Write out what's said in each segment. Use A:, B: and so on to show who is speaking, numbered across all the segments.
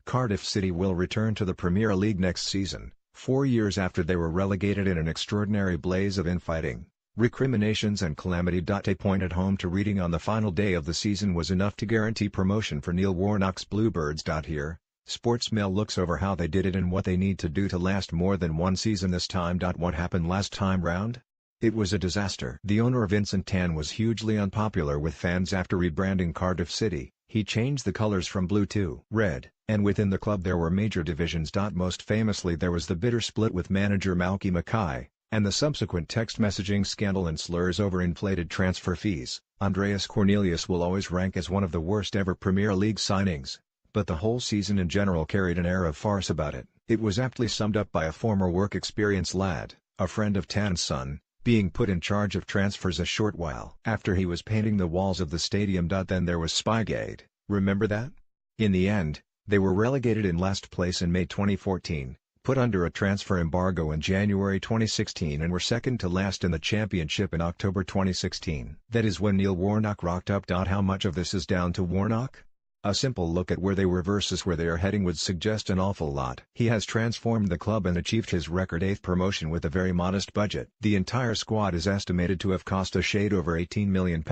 A: Cardiff City will return to the Premier League next season, 4 years after they were relegated in an extraordinary blaze of infighting, recriminations and calamity. A point at home to Reading on the final day of the season was enough to guarantee promotion for Neil Warnock's Bluebirds. Here, Sportsmail looks over how they did it and what they need to do to last more than one season this time. What happened last time round? It was a disaster. The owner Vincent Tan was hugely unpopular with fans after rebranding Cardiff City. He changed the colours from blue to red, and within the club there were major divisions. Most famously there was the bitter split with manager Malky Mackay, and the subsequent text messaging scandal and slurs over inflated transfer fees. Andreas Cornelius will always rank as one of the worst ever Premier League signings, but the whole season in general carried an air of farce about it. It was aptly summed up by a former work experience lad, a friend of Tan's son, being put in charge of transfers a short while after he was painting the walls of the stadium. Then there was Spygate, remember that? In the end, they were relegated in last place in May 2014, put under a transfer embargo in January 2016 and were second to last in the Championship in October 2016. That is when Neil Warnock rocked up. How much of this is down to Warnock? A simple look at where they were versus where they are heading would suggest an awful lot. He has transformed the club and achieved his record 8th promotion with a very modest budget. The entire squad is estimated to have cost a shade over £18 million,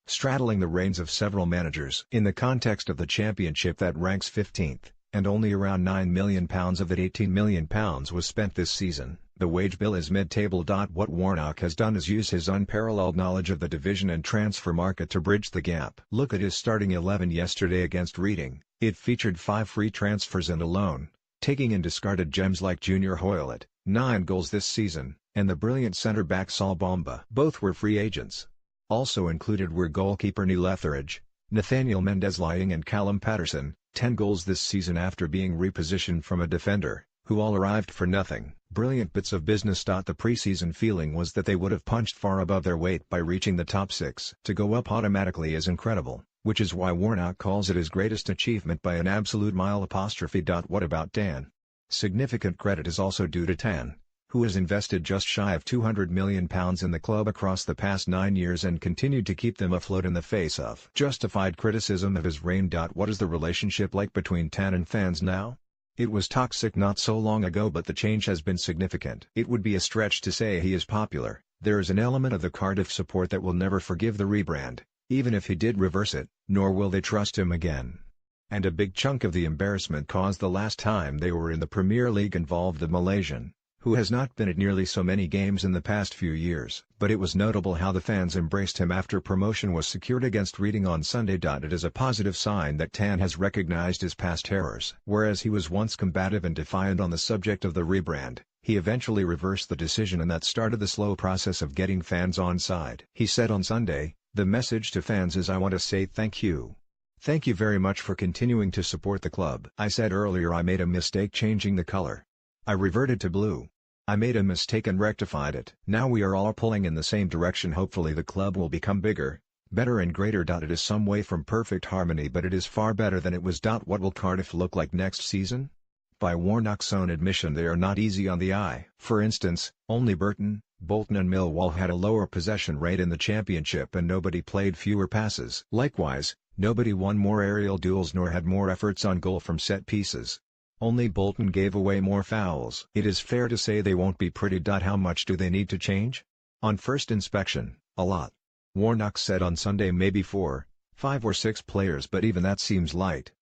A: straddling the reins of several managers. In the context of the Championship that ranks 15th, and only around £9 million of that £18 million was spent this season, the wage bill is mid-table. What Warnock has done is use his unparalleled knowledge of the division and transfer market to bridge the gap. Look at his starting 11 yesterday against Reading. It featured 5 free transfers and a loan, taking in discarded gems like Junior Hoylett, 9 goals this season, and the brilliant centre-back Saul Bomba. Both were free agents. Also included were goalkeeper Neil Etheridge, Nathaniel Mendez-Lying and Callum Patterson, 10 goals this season after being repositioned from a defender, who all arrived for nothing. Brilliant bits of business. The pre-season feeling was that they would have punched far above their weight by reaching the top 6. To go up automatically is incredible, which is why Warnock calls it his greatest achievement by an absolute mile. What about Tan? Significant credit is also due to Tan, who has invested just shy of £200 million in the club across the past 9 years and continued to keep them afloat in the face of justified criticism of his reign. What is the relationship like between Tan and fans now? It was toxic not so long ago, but the change has been significant. It would be a stretch to say he is popular. There is an element of the Cardiff support that will never forgive the rebrand, even if he did reverse it, nor will they trust him again. And a big chunk of the embarrassment caused the last time they were in the Premier League involved the Malaysian, who has not been at nearly so many games in the past few years. But it was notable how the fans embraced him after promotion was secured against Reading on Sunday. It is a positive sign that Tan has recognised his past errors. Whereas he was once combative and defiant on the subject of the rebrand, he eventually reversed the decision, and that started the slow process of getting fans on side. He said on Sunday, "The message to fans is I want to say thank you. Thank you very much for continuing to support the club. I said earlier I made a mistake changing the colour. I reverted to blue. I made a mistake and rectified it. Now we are all pulling in the same direction. Hopefully the club will become bigger, better and greater. It is some way from perfect harmony, but it is far better than it was. What will Cardiff look like next season? By Warnock's own admission, they are not easy on the eye. For instance, only Burton, Bolton and Millwall had a lower possession rate in the Championship and nobody played fewer passes. Likewise, nobody won more aerial duels nor had more efforts on goal from set pieces. Only Bolton gave away more fouls. It is fair to say they won't be pretty. How much do they need to change? On first inspection, a lot. Warnock said on Sunday maybe 4, 5 or 6 players, but even that seems light.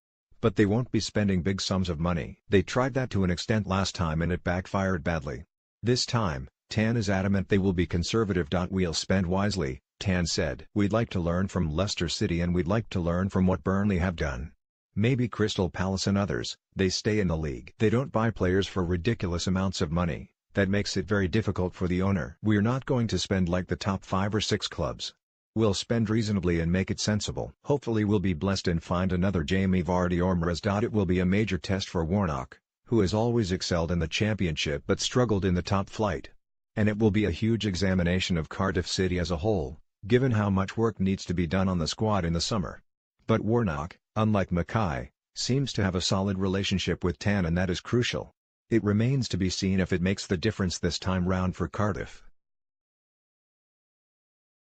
A: But they won't be spending big sums of money. They tried that to an extent last time and it backfired badly. This time, Tan is adamant they will be conservative. We'll spend wisely, Tan said. We'd like to learn from Leicester City and we'd like to learn from what Burnley have done. Maybe Crystal Palace and others. They stay in the league. They don't buy players for ridiculous amounts of money. That makes it very difficult for the owner. We're not going to spend like the top 5 or 6 clubs. We'll spend reasonably and make it sensible. Hopefully we'll be blessed and find another Jamie Vardy or Mahrez. It will be a major test for Warnock, who has always excelled in the Championship but struggled in the top flight. And it will be a huge examination of Cardiff City as a whole, given how much work needs to be done on the squad in the summer. But Warnock, unlike Mackay, seems to have a solid relationship with Tan, and that is crucial. It remains to be seen if it makes the difference this time round for Cardiff.